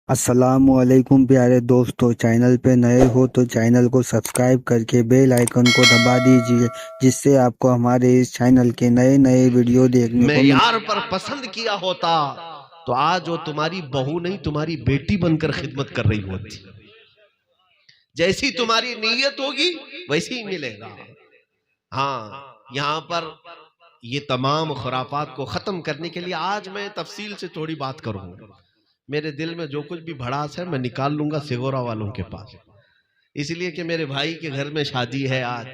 अस्सलामुअलैकुम प्यारे दोस्तों, चैनल पे नए हो तो चैनल को सब्सक्राइब करके बेल आइकन को दबा दीजिए, जिससे आपको हमारे इस चैनल के नए नए वीडियो देखने को मिल। यार पर पसंद किया होता तो आज वो तुम्हारी बहू नहीं तुम्हारी बेटी बनकर खिदमत कर रही होती। जैसी तुम्हारी नीयत होगी वैसे ही मिलेगा। हाँ, यहाँ पर ये तमाम खुराफात को खत्म करने के लिए आज मैं तफसील से थोड़ी बात करूंगा। मेरे दिल में जो कुछ भी भड़ास है मैं निकाल लूंगा सिगोरा वालों के पास, इसलिए कि मेरे भाई के घर में शादी है आज,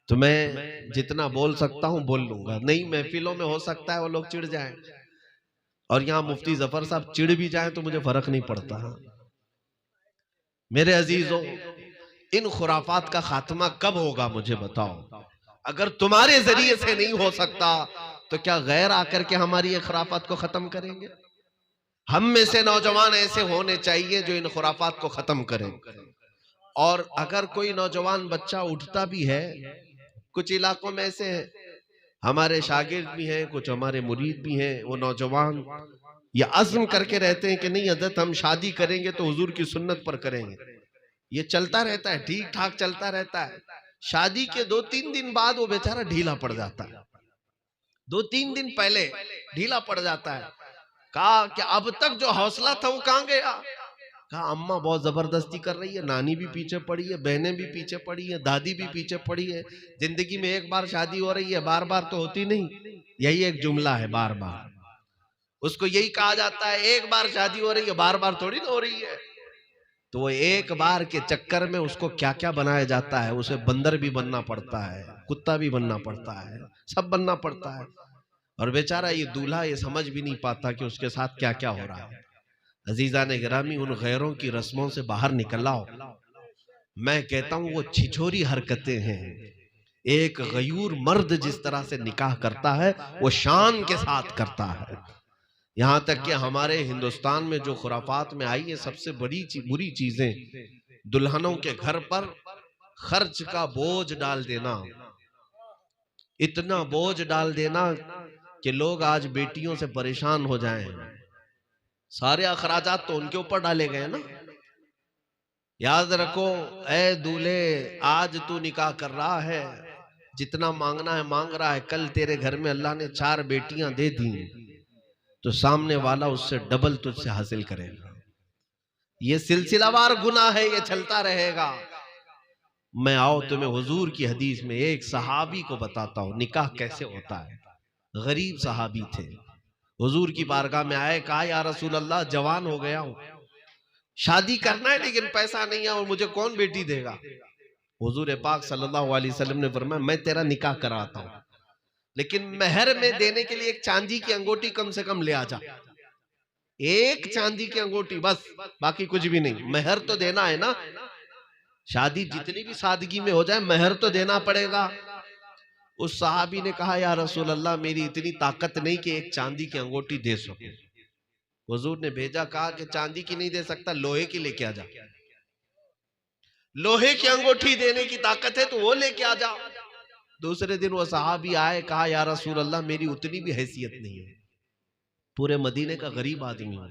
तो मैं जितना बोल सकता हूं बोल लूंगा। नई महफिलों में हो सकता है वो लोग चिढ़ जाएं, और यहाँ मुफ्ती जफर साहब चिढ़ भी जाएं तो मुझे फर्क नहीं पड़ता। मेरे अजीजों, इन खुराफात का खात्मा कब होगा मुझे बताओ। अगर तुम्हारे जरिए से नहीं हो सकता तो क्या गैर आकर के हमारी ये खुराफात को खत्म करेंगे? हम में से नौजवान ऐसे होने चाहिए जो इन खुराफात को खत्म करें। और अगर कोई नौजवान बच्चा उठता भी है, कुछ इलाकों में ऐसे है, हमारे शागिर्द भी हैं, कुछ हमारे मुरीद भी हैं, वो नौजवान ये अज़्म करके रहते हैं कि नहीं हज़रत हम शादी करेंगे तो हुजूर की सुन्नत पर करेंगे। ये चलता रहता है, ठीक ठाक चलता रहता है। शादी के 2-3 दिन बाद वो बेचारा ढीला पड़ जाता है, 2-3 दिन पहले ढीला पड़ जाता है। कहा कि अब तक जो हौसला था वो कहां गया? कहा अम्मा बहुत जबरदस्ती कर रही है, नानी भी पीछे पड़ी है, बहनें भी पीछे पड़ी है, दादी भी पीछे पड़ी है। जिंदगी में एक बार शादी हो रही है, बार बार तो होती नहीं। यही एक जुमला है, बार बार। उसको यही कहा जाता है, एक बार शादी हो रही है, बार बार थोड़ी ना हो रही है। तो वो एक बार के चक्कर में उसको क्या क्या बनाया जाता है। उसे बंदर भी बनना पड़ता है, कुत्ता भी बनना पड़ता है, सब बनना पड़ता है। और बेचारा ये दूल्हा ये समझ भी नहीं पाता कि उसके साथ क्या क्या हो रहा है। अजीजा ने गिरामी, उन गैरों की रस्मों से बाहर निकल आओ। मैं कहता हूं वो छिछोरी हरकतें हैं। एक गयूर मर्द जिस तरह से निकाह करता है वो शान के साथ करता है। यहां तक कि हमारे हिंदुस्तान में जो खुराफात में आई है, सबसे बड़ी बुरी चीजें दुल्हनों के घर पर खर्च का बोझ डाल देना। इतना बोझ डाल देना कि लोग आज बेटियों से परेशान हो जाएं। सारे अखराजात तो उनके ऊपर डाले गए ना। याद रखो, ए दूल्हे, आज तू निकाह कर रहा है, जितना मांगना है मांग रहा है। कल तेरे घर में अल्लाह ने 4 बेटियां दे दी तो सामने वाला उससे डबल तुझसे हासिल करेगा। ये सिलसिलावार गुनाह है, ये चलता रहेगा। मैं आओ तुम्हें हुजूर की हदीस में एक सहाबी को बताता हूं निकाह कैसे होता है। गरीब सहाबी थे, हुजूर की बारगाह में आए, कहा या रसूल अल्लाह, जवान हो गया हूं, शादी करना है लेकिन पैसा नहीं है, और मुझे कौन बेटी देगा? हुजूर पाक सल्लल्लाहु अलैहि वसल्लम ने फरमाया, मैं तेरा निकाह कराता हूं, लेकिन मेहर में देने के लिए एक चांदी की अंगूठी कम से कम ले आ जा। एक चांदी की अंगूठी बस, बाकी कुछ भी नहीं। मेहर तो देना है ना, शादी जितनी भी सादगी में हो जाए मेहर तो देना पड़ेगा। उस सहाबी ने कहा, या रसूल अल्लाह, मेरी इतनी ताकत नहीं कि एक चांदी की अंगूठी दे सकूं। हुजूर ने भेजा, कहा कि चांदी की नहीं दे सकता, लोहे की लेके आ जा। लोहे की अंगूठी देने की ताकत है तो वो लेके आ जा। दूसरे दिन वो सहाबी आए, कहा या रसूल अल्लाह, मेरी उतनी भी हैसियत नहीं है, पूरे मदीने का गरीब आदमी हूं,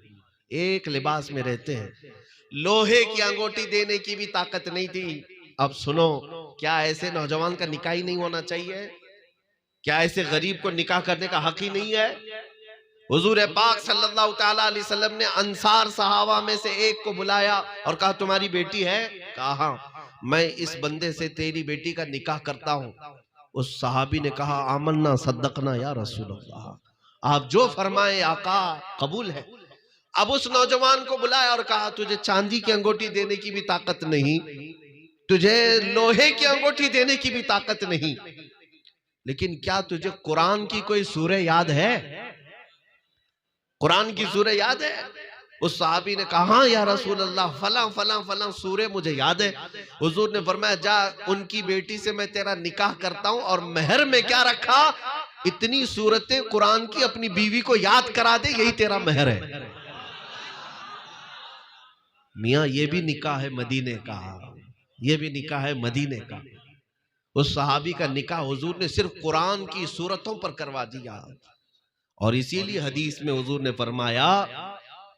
एक लिबास में रहते हैं, लोहे की अंगूठी देने की भी ताकत नहीं थी। अब सुनो, क्या ऐसे नौजवान का निकाह ही नहीं होना चाहिए? क्या ऐसे गरीब को निकाह करने का हक ही नहीं है? हुजूर पाक सल्लल्लाहु ताला अलैहि वसल्लम ने अंसार सहाबा में से एक को बुलाया और कहा, तुम्हारी बेटी है? कहा हाँ, मैं इस बंदे से तेरी बेटी का निकाह करता हूं। उस सहाबी ने कहा, आमन्ना सद्दकना या रसूल अल्लाह, आप जो फरमाए आका, कबूल है। अब उस नौजवान को बुलाया और कहा, तुझे चांदी की अंगूठी देने की भी ताकत नहीं, तुझे लोहे की अंगूठी देने की भी ताकत नहीं, लेकिन क्या तुझे कुरान की कोई सूरह याद है? कुरान की सूरह याद है? उस सहाबी ने कहा, हाँ या रसूल अल्लाह, फला फला फला सूरह मुझे याद है। हुजूर ने फरमाया, जा उनकी बेटी से मैं तेरा निकाह करता हूं, और मेहर में क्या रखा? इतनी सूरतें कुरान की अपनी बीवी को याद करा दे, यही तेरा मेहर है। मियां, ये भी निकाह है मदीने का, ये भी निकाह है मदीने का। उस सहाबी का निकाह हुजूर ने सिर्फ कुरान की सूरतों पर करवा दिया। और इसीलिए हदीस में हुजूर ने फरमाया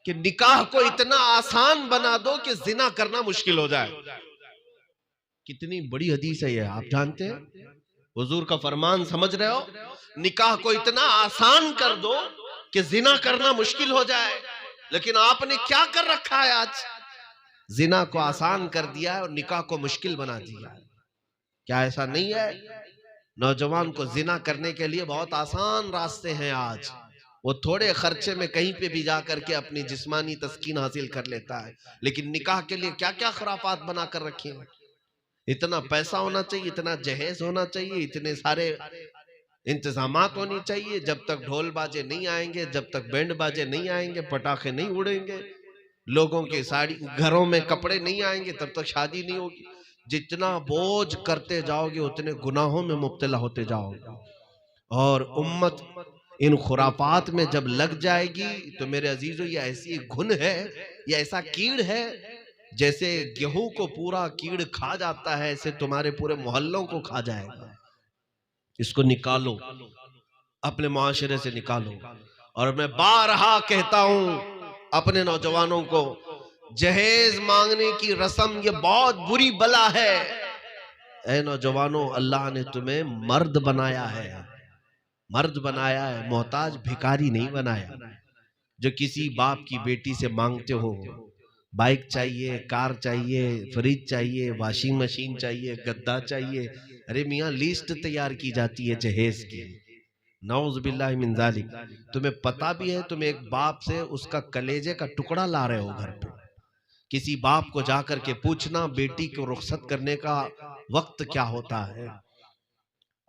कि निकाह को इतना आसान बना दो कि जिना करना मुश्किल हो जाए। कितनी बड़ी हदीस है ये, आप जानते हैं? हुजूर का फरमान समझ रहे हो? निकाह को इतना आसान कर दो कि जिना करना मुश्किल हो जाए। लेकिन आपने क्या कर रखा है आज? जिना को आसान कर दिया है और निकाह को मुश्किल बना दिया है। क्या ऐसा नहीं है? नौजवान को जिना करने के लिए बहुत आसान रास्ते हैं आज। वो थोड़े खर्चे में कहीं पे भी जाकर के अपनी जिस्मानी तस्कीन हासिल कर लेता है। लेकिन निकाह के लिए क्या क्या खुराफात बना कर रखी हैं। इतना पैसा होना चाहिए, इतना जहेज होना चाहिए, इतने सारे इंतजामात होनी चाहिए। जब तक ढोल बाजे नहीं आएंगे, जब तक बैंड बाजे नहीं आएंगे, पटाखे नहीं उड़ेंगे, लोगों के साड़ी घरों में कपड़े नहीं आएंगे, तब तक शादी नहीं होगी। जितना बोझ करते जाओगे उतने गुनाहों में मुब्तला होते जाओगे। और उम्मत इन खुराफात में जब लग जाएगी तो मेरे अजीजों, ये ऐसी घुन है, ये ऐसा कीड़ है, जैसे गेहूं को पूरा कीड़ खा जाता है, ऐसे तुम्हारे पूरे मोहल्लों को खा जाएगा। इसको निकालो, अपने मुआशरे से निकालो। और मैं बारहा कहता हूं अपने नौजवानों को, जहेज मांगने की रस्म ये बहुत बुरी बला है। ऐ नौजवानों, अल्लाह ने तुम्हें मर्द बनाया है, मर्द बनाया है, मोहताज भिखारी नहीं बनाया। जो किसी बाप की बेटी से मांगते हो, बाइक चाहिए, कार चाहिए, फ्रिज चाहिए, वॉशिंग मशीन चाहिए, गद्दा चाहिए, अरे मियाँ लिस्ट तैयार की जाती है जहेज की। नौज़ बिल्लाहि मिन ज़ालिक। तुम्हें पता भी है, तुम एक बाप से उसका कलेजे का टुकड़ा ला रहे हो घर पे। किसी बाप को जाकर के पूछना बेटी को रुखसत करने का वक्त क्या होता है।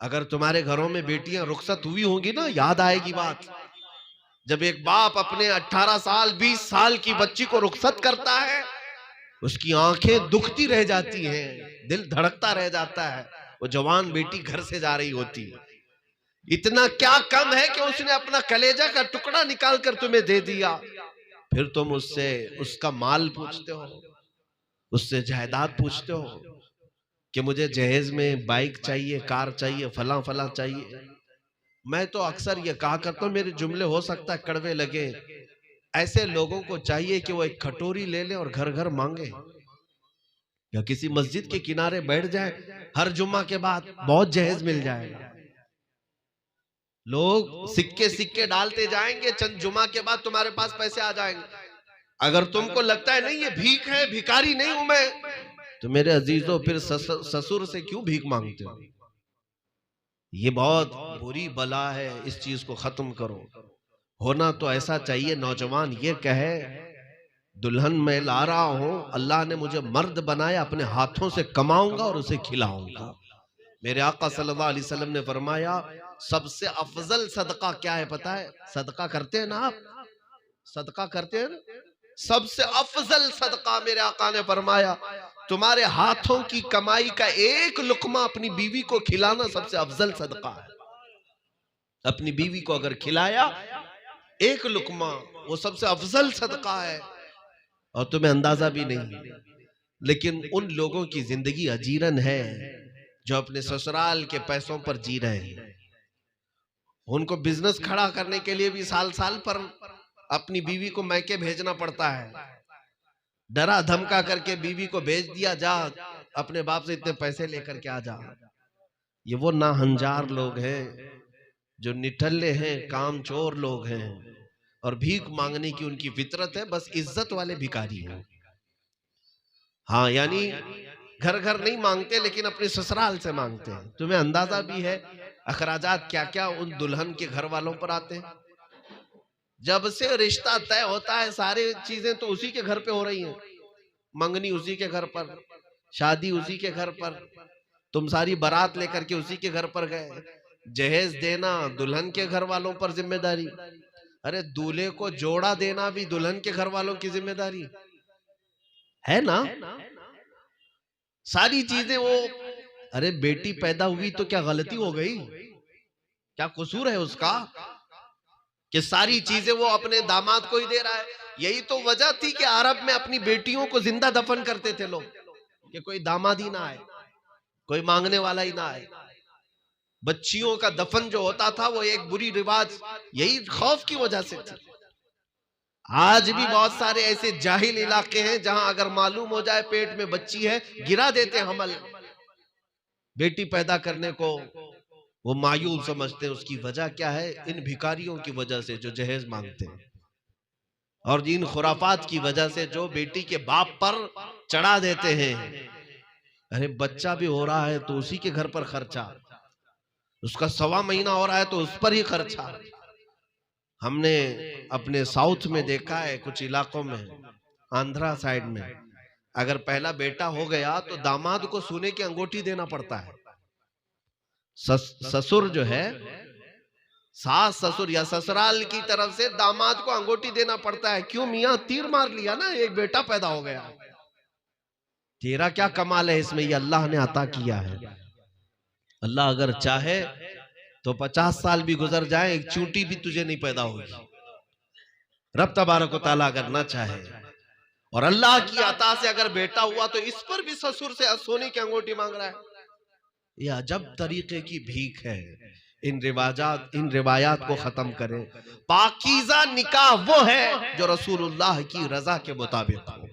अगर तुम्हारे घरों में बेटियां रुखसत हुई होंगी ना, याद आएगी बात। जब एक बाप अपने 18 साल 20 साल की बच्ची को रुखसत करता है, उसकी आंखें दुखती रह जाती हैं, दिल धड़कता रह जाता है। वो जवान बेटी घर से जा रही होती है। इतना क्या कम है कि उसने अपना कलेजा का टुकड़ा निकाल कर तुम्हें दे दिया। फिर तुम उससे उसका माल पूछते हो, उससे जायदाद पूछते हो कि मुझे जहेज में बाइक चाहिए, कार चाहिए, फला फला चाहिए। मैं तो अक्सर ये कहा करता हूं, मेरे जुमले हो सकता है कड़वे लगे, ऐसे लोगों को चाहिए कि वो एक कटोरी ले ले और घर घर मांगे, या किसी मस्जिद के किनारे बैठ जाए, हर जुम्मा के बाद बहुत जहेज मिल जाएगा। लोग सिक्के सिक्के डालते जाएंगे, चंद जुमा के बाद तुम्हारे पास पैसे आ जाएंगे। अगर तुमको लगता है नहीं ये भीख है, भिखारी नहीं हूं मैं, तो मेरे अजीजों फिर ससुर से क्यों भीख मांगते हो? ये बहुत बुरी बला है, इस चीज को खत्म करो। होना तो ऐसा चाहिए नौजवान ये कहे, दुल्हन मैं ला रहा हूं, अल्लाह ने मुझे मर्द बनाया, अपने हाथों से कमाऊंगा और उसे खिलाऊंगा। मेरे आका सल्लल्लाहु अलैहि वसल्लम ने फरमाया, सबसे अफजल सदका क्या है पता है? सदका करते हैं ना आप, सदका करते हैं ना? सबसे अफजल सदका मेरे आका ने फरमाया, तुम्हारे हाथों की कमाई का एक लुकमा अपनी बीवी को खिलाना सबसे अफजल सदका है। अपनी बीवी को अगर खिलाया एक लुकमा, वो सबसे अफजल सदका है। और तुम्हें अंदाजा भी नहीं। लेकिन उन लोगों की जिंदगी अजीरन है जो अपने ससुराल के पैसों पर जी रहे हैं। उनको बिजनेस खड़ा करने के लिए भी साल साल पर अपनी बीवी को मैके भेजना पड़ता है। डरा धमका करके बीवी को भेज दिया, जा अपने बाप से इतने पैसे लेकर के आ जा। ये वो नाहंजार लोग हैं जो निठल्ले हैं, कामचोर लोग हैं, और भीख मांगने की उनकी फितरत है। बस इज्जत वाले भिखारी हैं। हाँ, यानी घर घर नहीं मांगते, लेकिन अपने ससुराल से मांगते हैं। तुम्हें अंदाजा भी है अखराजात क्या क्या उन दुल्हन के घर वालों पर आते हैं। जब से रिश्ता तय होता है सारी चीजें तो उसी के घर पे हो रही हैं। मंगनी उसी के घर पर, शादी उसी के घर पर, तुम सारी बारात लेकर के उसी के घर पर गए। जहेज देना दुल्हन के घर वालों पर जिम्मेदारी। अरे दूल्हे को जोड़ा देना भी दुल्हन के घर वालों की जिम्मेदारी है ना। सारी चीजें वो, अरे बेटी पैदा हुई तो क्या गलती हो गई? क्या कसूर है उसका कि सारी चीजें वो अपने दामाद को ही दे रहा है? यही तो वजह थी कि अरब में अपनी बेटियों को जिंदा दफन करते थे लोग, कि कोई दामाद ही ना आए, कोई मांगने वाला ही ना आए। बच्चियों का दफन जो होता था वो एक बुरी रिवाज यही खौफ की वजह से थी। आज भी बहुत सारे ऐसे जाहिल इलाके हैं जहां अगर मालूम हो जाए पेट में बच्ची है, गिरा देते हैं हमल। बेटी पैदा करने को वो मायूब समझते हैं। उसकी वजह क्या है? इन भिखारियों की वजह से जो जहेज मांगते हैं, और इन खुराफात की वजह से जो बेटी के बाप पर चढ़ा देते हैं। अरे बच्चा भी हो रहा है तो उसी के घर पर खर्चा, उसका 1.25 महीना हो रहा है तो उस पर ही खर्चा। हमने अपने साउथ में देखा है, कुछ इलाकों में, आंध्रा साइड में, अगर पहला बेटा हो गया तो दामाद को सोने की अंगूठी देना पड़ता है। ससुर जो है, सास ससुर या ससुराल की तरफ से दामाद को अंगूठी देना पड़ता है। क्यों? मियां तीर मार लिया ना, एक बेटा पैदा हो गया, तेरा क्या कमाल है इसमें? ये अल्लाह ने अता किया है। अल्लाह अगर चाहे तो 50 साल भी गुजर जाए, एक चूंटी भी तुझे नहीं पैदा होगी। रब तबारक व तआला अगर ना चाहे, और अल्लाह की अता से अगर बेटा हुआ तो इस पर भी ससुर से सोने की अंगूठी मांग रहा है। यह अजब तरीके की भीख है। इन रिवायात को खत्म करें। पाकीज़ा निकाह वो है जो रसूलुल्लाह की रजा के मुताबिक हो।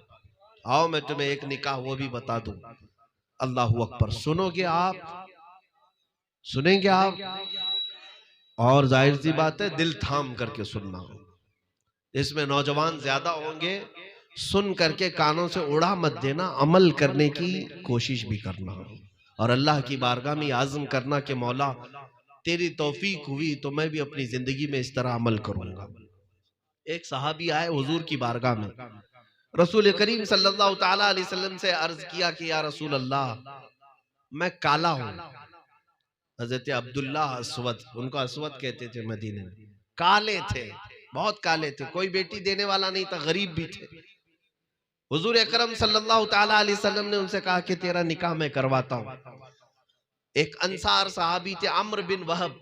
आओ मैं तुम्हें एक निकाह वो भी बता दूं। अल्लाहू अकबर। सुनोगे आप? सुनेंगे आप? और जाहिर सी बात है दिल थाम करके सुनना हो। इसमें नौजवान ज्यादा होंगे, सुन करके कानों से उड़ा मत देना, अमल करने की कोशिश भी करना हो। और अल्लाह की बारगाह में आज़म करना कि मौला तेरी तौफीक हुई तो मैं भी अपनी जिंदगी में इस तरह अमल करूंगा। एक सहाबी आए हुजूर की बारगाह में, रसूल करीम सल्लल्लाहु ताला अलैहि वसल्लम से अर्ज किया कि या रसूल अल्लाह, मैं काला हूं। हजरत अब्दुल्ला अस्वद, उनको अस्वद कहते थे, मदीने में काले थे, बहुत काले थे, कोई बेटी देने वाला नहीं था, गरीब भी थे। हुजूर अकरम सल्लल्लाहु ताला अलैहि वसल्लम ने उनसे कहा कि तेरा निकाह मैं करवाता हूं। एक अंसार सहाबी थे, अम्र बिन वहब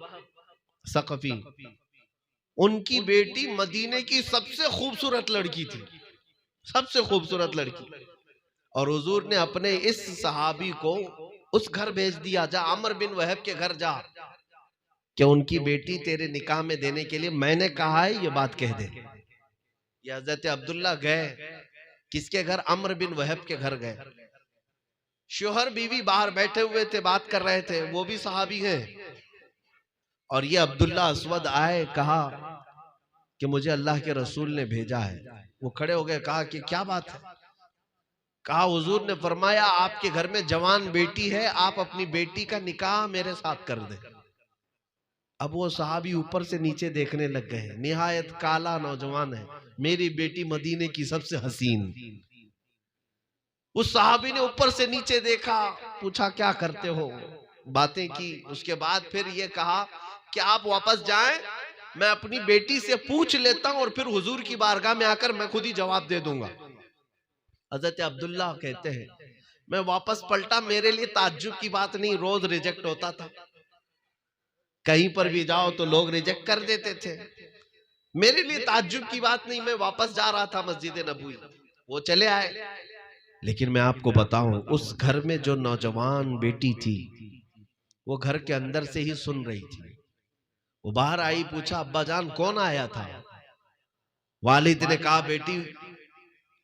सकफी, उनकी बेटी मदीने की सबसे खूबसूरत लड़की थी, सबसे खूबसूरत लड़की। और हुजूर ने अपने इस सहाबी को उस घर भेज दिया, जा अम्र बिन वहब के घर जा, कि उनकी बेटी तेरे निकाह में देने के लिए मैंने कहा है, ये बात कह दे। ये हजरत अब्दुल्ला गए, किसके घर? अम्र बिन वहब के घर गए। शोहर बीवी बाहर बैठे हुए थे, बात कर रहे थे, वो भी सहाबी हैं। और ये अब्दुल्ला अस्वद आए, कहा कि मुझे अल्लाह के रसूल ने भेजा है। वो खड़े हो गए, कहा कि क्या बात है? कहा हुजूर ने फरमाया आपके घर में जवान बेटी है, आप अपनी बेटी का निकाह मेरे साथ कर दे। अब वो सहाबी ऊपर से नीचे देखने लग गए, निहायत काला नौजवान है, मेरी बेटी मदीने की सबसे हसीन। उस सहाबी ने ऊपर से नीचे देखा, पूछा क्या करते हो, बातें की। उसके बाद फिर ये कहा कि आप वापस जाएं, मैं अपनी बेटी से पूछ लेता हूं और फिर हुजूर की बारगाह में आकर मैं खुद ही जवाब दे दूंगा। हजरत अब्दुल्ला कहते हैं, मैं वापस पलटा, मेरे लिए ताज्जुब की बात नहीं, रोज रिजेक्ट होता था, कहीं पर भी जाओ तो लोग रिजेक्ट कर देते थे, मेरे लिए ताज्जुब की बात नहीं। मैं वापस जा रहा था मस्जिद नबवी, वो चले आए। लेकिन मैं आपको बताऊं, उस घर में जो नौजवान बेटी थी वो घर के अंदर से ही सुन रही थी। वो बाहर आई, पूछा अब्बा जान कौन आया था? वालिद ने कहा बेटी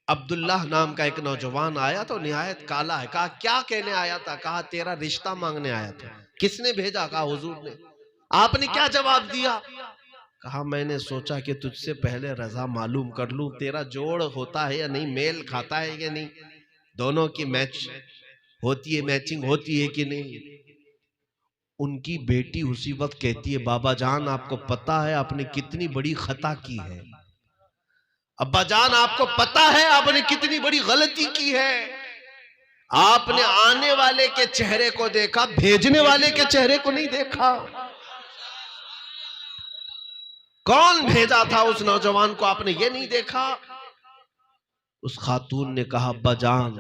अब्दुल्लाह नाम का एक नौजवान आया तो निहायत काला है। कहा क्या कहने आया था? कहा तेरा रिश्ता मांगने आया था। किसने भेजा? कहा हुजूर ने। आपने क्या जवाब दिया? कहा मैंने सोचा कि तुझसे पहले रजा मालूम कर लूं, तेरा जोड़ होता है या नहीं, मेल खाता है या नहीं, दोनों की मैच होती है, मैचिंग होती है कि नहीं। उनकी बेटी उसी वक्त कहती है बाबा जान आपको पता है आपने कितनी बड़ी खता की है, अब्बा जान आपको पता है आपने कितनी बड़ी गलती की है, आपने आने वाले के चेहरे को देखा, भेजने वाले के चेहरे को नहीं देखा। कौन भेजा था उस नौजवान को, आपने ये नहीं देखा। उस खातून ने कहा अब्बा जान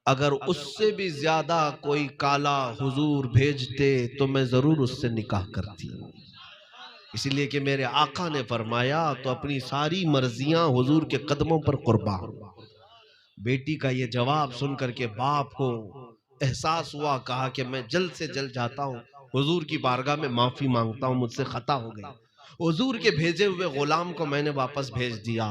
अगर उससे भी ज्यादा कोई काला हुजूर भेजते तो मैं जरूर उससे निकाह करती, इसलिए कि मेरे आका ने फरमाया तो अपनी सारी मर्जियां हुजूर के कदमों पर कुर्बान। बेटी का ये जवाब सुन करके बाप को एहसास हुआ, कहा कि मैं जल्द से जल्द जाता हूँ हुजूर की बारगाह में माफी मांगता हूँ, मुझसे खता हो गई। हुजूर के भेजे हुए गुलाम को मैंने वापस भेज दिया।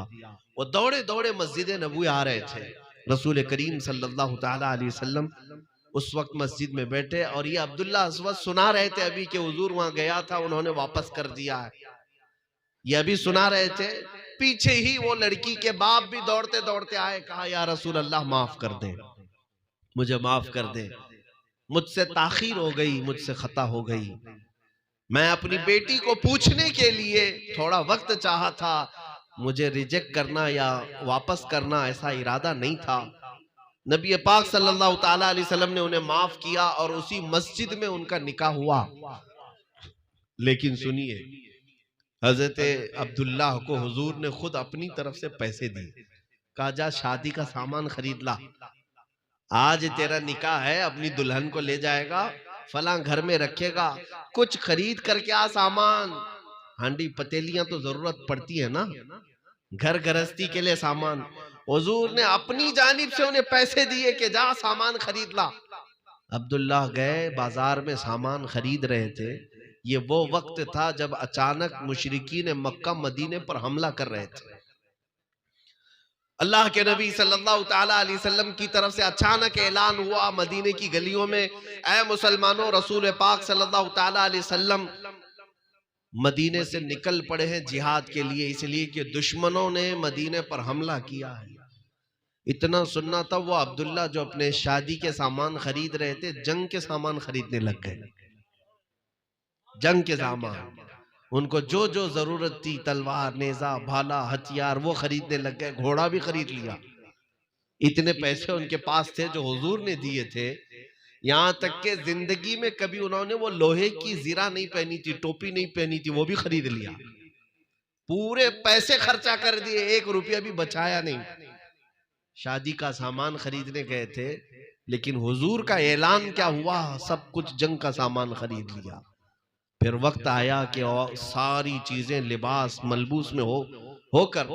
वो दौड़े दौड़े मस्जिद नबवी आ रहे थे। रसूल करीम सल्लल्लाहु ताला अलैहि वसल्लम उस वक्त मस्जिद में बैठे और ये अब्दुल्ला अस्वद सुना रहे थे अभी कि हुजूर वहां गया था, उन्होंने वापस कर दिया है। ये अभी सुना रहे थे। पीछे ही वो लड़की के बाप भी दौड़ते दौड़ते आए, कहा या रसूल अल्लाह माफ कर दे, मुझे माफ कर दे, मुझसे ताखीर हो गई, मुझसे खता हो गई। मैं अपनी बेटी को पूछने के लिए थोड़ा वक्त चाहा था, मुझे रिजेक्ट करना या वापस करना ऐसा इरादा नहीं था। नबी पाक सल्लल्लाहु ताला अलैहि वसल्लम ने उन्हें माफ किया और उसी मस्जिद में उनका निकाह हुआ। लेकिन सुनिए, हजरत अब्दुल्ला को हुजूर ने खुद अपनी तरफ से पैसे दिए। कहा जा शादी का सामान खरीद ला, आज तेरा निकाह है, अपनी दुल्हन को ले जाएगा, फला घर में रखेगा, कुछ खरीद करके आ सामान। हांडी पतेलियां तो जरूरत पड़ती है ना, घर गृहस्थी के लिए सामान। हुजूर ने अपनी जानिब से उन्हें पैसे दिए कि जा सामान खरीद ला। अब्दुल्ला गए, बाजार में सामान खरीद रहे थे। ये वो वक्त था जब अचानक मुशरिकीन मक्का मदीने पर हमला कर रहे थे। अल्लाह के नबी सल्लल्लाहु ताला अलैहि वसल्लम की तरफ से अचानक ऐलान हुआ मदीने की गलियों में, ऐ मुसलमानों, रसूल पाक सल्लल्लाहु ताला अलैहि वसल्लम मदीने से निकल पड़े हैं जिहाद के लिए, इसलिए कि दुश्मनों ने मदीने पर हमला किया है। इतना सुनना था, वो अब्दुल्ला जो अपने शादी के सामान खरीद रहे थे, जंग के सामान खरीदने लग गए। जंग के सामान, उनको जो जो जरूरत थी, तलवार, नेजा, भाला, हथियार, वो खरीदने लग गए। घोड़ा भी खरीद लिया। इतने पैसे उनके पास थे जो हुजूर ने दिए थे। यहां तक के जिंदगी में कभी उन्होंने वो लोहे की जीरा नहीं पहनी थी, टोपी नहीं पहनी थी, वो भी खरीद लिया। पूरे पैसे खर्चा कर दिए, 1 रुपया भी बचाया नहीं। शादी का सामान खरीदने गए थे, लेकिन हुजूर का ऐलान क्या हुआ, सब कुछ जंग का सामान खरीद लिया। फिर वक्त आया कि सारी चीजें लिबास मलबूस में होकर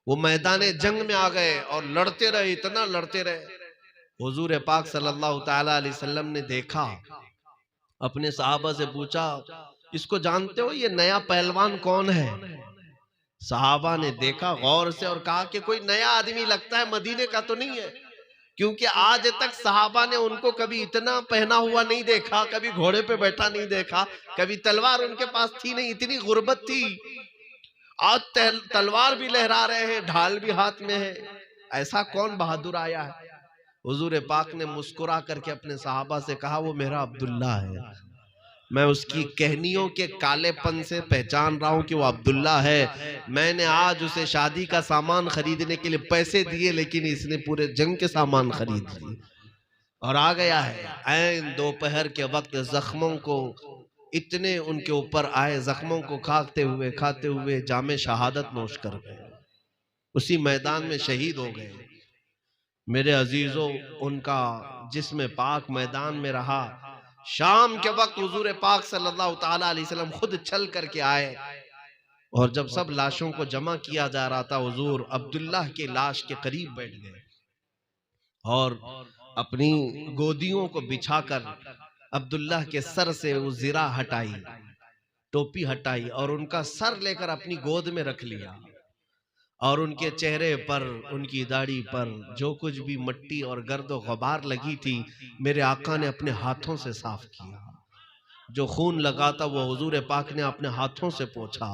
वो मैदान जंग में आ गए और लड़ते रहे, इतना लड़ते रहे। हुजूर पाक सल्लल्लाहु ताला अलैहि वसल्लम ने देखा, अपने सहाबा से पूछा, इसको जानते हो, ये नया पहलवान कौन है? सहाबा ने देखा गौर से और कहा कि कोई नया आदमी लगता है, मदीने का तो नहीं है, क्योंकि आज तक सहाबा ने उनको कभी इतना पहना हुआ नहीं देखा, कभी घोड़े पे बैठा नहीं देखा, कभी तलवार उनके पास थी नहीं, इतनी गुर्बत थी। आज तलवार भी लहरा रहे हैं, ढाल भी हाथ में है, ऐसा कौन बहादुर आया है? हुजूर पाक ने मुस्कुरा करके अपने सहाबा से कहा, वो मेरा अब्दुल्ला है, मैं उसकी कहनियों के कालेपन से पहचान रहा हूं कि वो अब्दुल्ला है। मैंने आज उसे शादी का सामान खरीदने के लिए पैसे दिए, लेकिन इसने पूरे जंग के सामान खरीद लिए और आ गया है। ऐन दोपहर के वक्त जख्मों को इतने उनके ऊपर आए, जख्मों को खाते हुए जामे शहादत नोश कर गए, उसी मैदान में शहीद हो गए। मेरे अजीजों, उनका जिस्म पाक मैदान में रहा। शाम के वक्त हुजूर पाक सल्लल्लाहु ताला अलैहि वसल्लम खुद चल करके आए और जब सब लाशों को जमा किया जा रहा था, हुजूर अब्दुल्लाह की लाश के करीब बैठ गए और अपनी गोदियों को बिछाकर अब्दुल्लाह के सर से वो जीरा हटाई, टोपी हटाई और उनका सर लेकर अपनी गोद में रख लिया और उनके चेहरे पर, उनकी दाढ़ी पर जो कुछ भी मट्टी और गर्द और गुबार लगी थी, मेरे आका ने अपने हाथों से साफ किया। जो खून लगा था वो हुजूर पाक ने अपने हाथों से पोंछा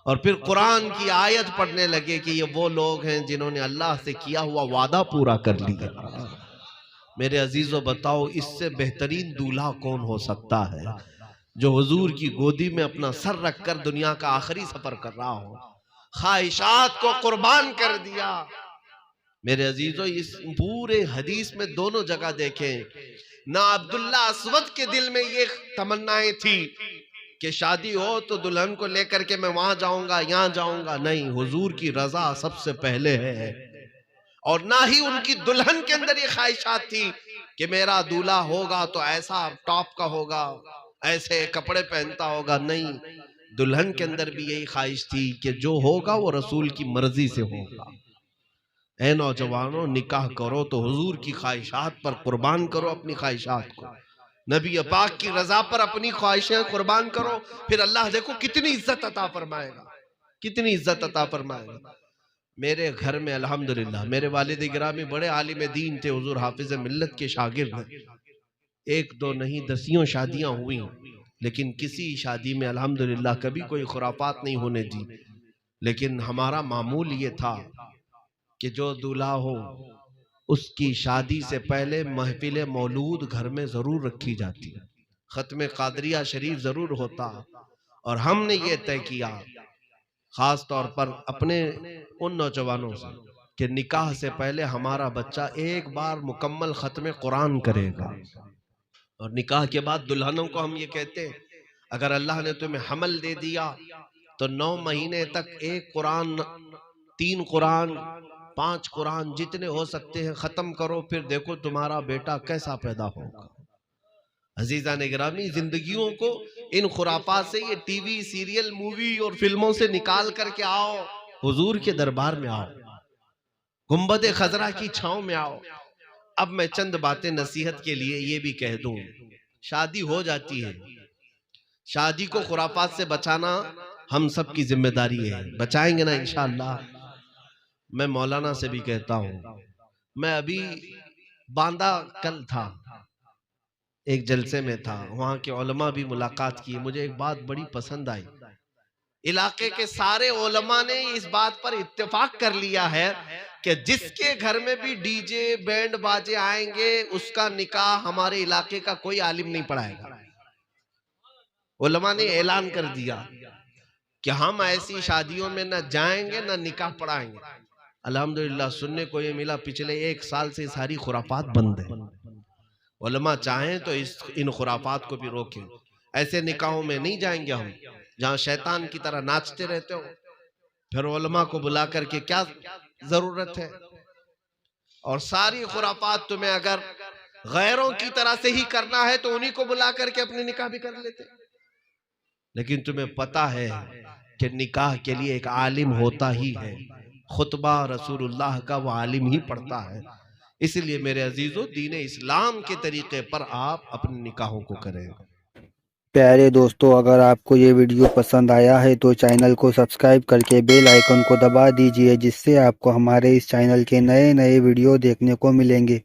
और फिर कुरान की आयत पढ़ने लगे कि ये वो लोग हैं जिन्होंने अल्लाह से किया हुआ वादा पूरा कर लिया। मेरे अजीजों, बताओ इससे बेहतरीन दूल्हा कौन हो सकता है जो हुजूर की गोदी में अपना सर रखकर दुनिया का आखिरी सफर कर रहा हो, ख्वाहिशात को कुर्बान कर दिया। मेरे अजीजों, इस पूरे हदीस में दोनों जगह देखें, ना अब्दुल्ला अस्वद के दिल में ये तमन्नाएं थी कि शादी हो तो दुल्हन को लेकर के मैं वहां जाऊंगा, यहां जाऊंगा, नहीं, हुजूर की रजा सबसे पहले है। और ना ही उनकी दुल्हन के अंदर ये ख्वाहिशात थी कि मेरा दूल्हा होगा तो ऐसा टॉप का होगा, ऐसे कपड़े पहनता होगा, नहीं, दुल्हन के अंदर भी यही ख्वाहिश थी कि जो होगा वो रसूल की मर्जी से होगा। ऐ नौजवानों, निकाह करो तो हुजूर की ख्वाहिशात पर कुर्बान करो अपनी ख्वाहिशात को, नबी पाक की रजा पर अपनी ख्वाहिशें कुर्बान करो, फिर अल्लाह देखो कितनी इज्जत अता फरमाएगा, कितनी इज्जत अता फरमाएगा। मेरे घर में अल्हम्दुलिल्लाह मेरे वालिद गिरामी बड़े आलिम दीन थे, हुजूर हाफिज मिल्लत के शागिर्द हैं। एक दो नहीं दसियों शादियां हुई, लेकिन किसी शादी में अल्हम्दुलिल्लाह कभी कोई खुराफात नहीं होने दी। लेकिन हमारा मामूल ये था कि जो दूल्हा हो उसकी शादी से पहले महफिल मौलूद घर में जरूर रखी जाती, खत्म कादरिया शरीफ जरूर होता। और हमने ये तय किया खास तौर पर अपने उन नौजवानों से कि निकाह से पहले हमारा बच्चा एक बार मुकम्मल खत्म कुरान करेगा। और निकाह के बाद दुल्हनों को हम ये कहते हैं, अगर अल्लाह ने तुम्हें हमल दे दिया तो 9 महीने तक एक कुरान, 3 कुरान, 5 कुरान जितने हो सकते हैं खत्म करो, फिर देखो तुम्हारा बेटा कैसा पैदा होगा। अजीजा ने गिरामी, जिंदगियों को इन खुराफात से, ये टीवी सीरियल मूवी और फिल्मों से निकाल करके आओ, हुजूर के दरबार में आओ, गुंबद खजरा की छांव में आओ। अब मैं चंद बातें नसीहत के लिए ये भी कह दूं, शादी हो जाती है, शादी को खुराफात से बचाना हम सब की जिम्मेदारी है, बचाएंगे ना इंशाअल्लाह। मैं मौलाना से भी कहता हूं, मैं अभी बांदा कल था, एक जलसे में था, वहां के उलमा भी मुलाकात की, मुझे एक बात बड़ी पसंद आई। इलाके के सारे उलमा ने इस बात पर इत्तेफाक कर लिया है कि जिसके घर में भी डीजे बैंड बाजे आएंगे उसका निकाह हमारे इलाके का कोई आलिम नहीं पढ़ाएगा। उलमा ने ऐलान कर दिया कि हम ऐसी शादियों में न जाएंगे न निकाह पढ़ाएंगे। अल्हम्दुलिल्लाह सुनने को ये मिला पिछले 1 साल से सारी खुराफात बंद है। उलमा चाहें तो इन खुराफात को भी रोकें। ऐसे निकाहों में नहीं जाएंगे हम जहां शैतान की तरह नाचते रहते हो, फिर उलमा को बुला करके क्या जरूरत है। और सारी खुराफात तुम्हें अगर गैरों की तरह से ही करना है तो उन्हीं को बुला करके अपने निकाह भी कर लेते। लेकिन तुम्हें पता है कि निकाह के लिए एक आलिम होता ही है, खुतबा रसूलुल्लाह का वो आलिम ही पढ़ता है। इसलिए मेरे अजीजों, दीन इस्लाम के तरीके पर आप अपने निकाहों को करें। प्यारे दोस्तों, अगर आपको ये वीडियो पसंद आया है तो चैनल को सब्सक्राइब करके बेल आइकन को दबा दीजिए, जिससे आपको हमारे इस चैनल के नए नए वीडियो देखने को मिलेंगे।